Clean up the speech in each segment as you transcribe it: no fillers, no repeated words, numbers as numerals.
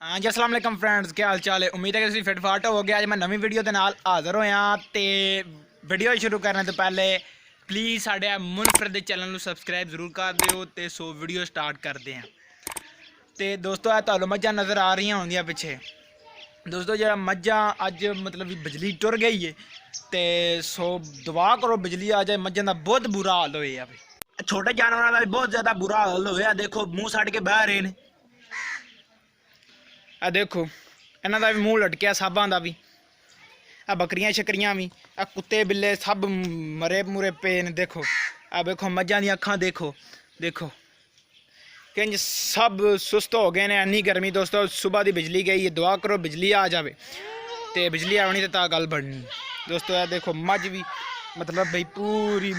हाँ जी, अस्सलाम वालेकुम फ्रेंड्स, क्या हाल चाल है। उम्मीद है कि तुसीं फिट फाट हो गए। आज मैं नवी वीडियो के नाल हाज़र होया ते वीडियो शुरू करने तो पहले प्लीज़ साढ़े मुनफरद चैनल को सबसक्राइब जरूर कर दिओ ते सो वीडियो स्टार्ट करते हैं। तो दोस्तों है तुहानूं मझां नज़र आ रही होंगियां पिछे। दोस्तों जो मझां अज मतलब बिजली टुर गई है तो सो दुआ करो बिजली आ जाए। मझां का बहुत बुरा हाल होया। छोटे जानवरों का भी बहुत ज़्यादा बुरा हाल होया। देखो मूँह सड़ के बह रहे हैं। आ देखो इन्हों का भी मूँह लटकिया, साबां का भी। आ बकरियां शकरियां भी, आ कुत्ते बिल्ले सब मरे मुरे पे ने। देखो आ देखो मझां दी अखां देखो, देखो किंज सब सुस्त हो गए ने। इन्नी गर्मी दोस्तों, सुबह की बिजली गई है। दुआ करो बिजली आ जाए तो बिजली आनी तो ता गल बननी दोस्तों। यह देखो मझ भी मतलब भाई पूरी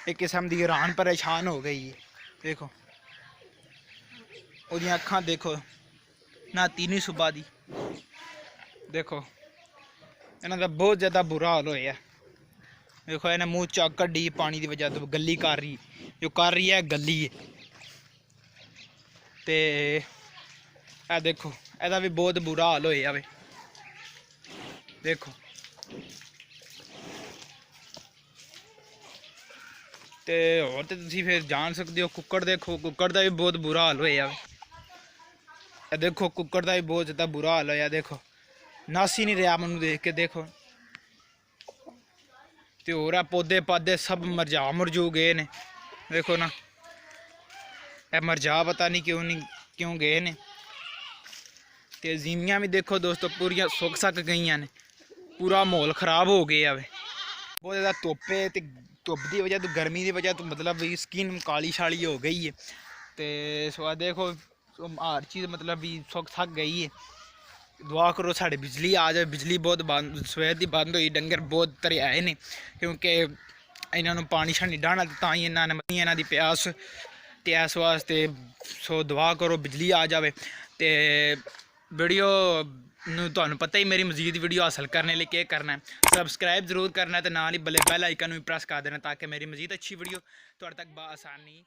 एक किस्म की हैरान परेशान हो गई है। देखो वो अखां देखो, नहाती नहीं सुबह की। देखो इन्हों का बहुत ज़्यादा बुरा हाल होया। देखो इन्हें मूँह चा कड्डी पानी की वजह तो गली कर रही, जो कर रही है गली है। ते ए देखो एदा भी बहुत बुरा हाल होया वे। देखो ते होर ते तुसीं फिर जान सकते हो। कुक्कड़ देखो, कुक्कड़ का भी बहुत बुरा हाल होया वे। देखो कुक्कड़ का भी बहुत ज़्यादा बुरा हाल होया। देखो नस ही नहीं रहा मैनू देख के। देखो तो होर पौधे पाधे सब मुरझू गए ने। देखो ना ए मरझा पता नहीं क्यों गए ने। तो जीमियाँ भी देखो दोस्तों पूरियां सुक सक गई ने। पूरा माहौल खराब हो गया वे। बहुत ज़्यादा धुप्प है तो धुप्प की वजह तो गर्मी की वजह तो मतलब भी स्किन काली शाली हो गई है। तो सो देखो हर चीज़ मतलब भी सुक सक गई है। दुआ करो साढ़े बिजली आ जाए। बिजली बहुत बंद सवेर की बंद हुई। डंगर बहुत तरे आए ने क्योंकि इन्होंने पानी शानी डाहना तो ही इन्होंने प्यास। तो इस वास्ते सो दुआ करो बिजली आ जाए। तो वीडियो तुहानूं पता ही मेरी मजीद वीडियो हासिल करने लिए क्या करना है, सबसक्राइब जरूर करना है। तो नाल ही बैल आइकन भी प्रेस कर देना ताकि मेरी मजीद अच्छी वीडियो तुहाडे तक बआसानी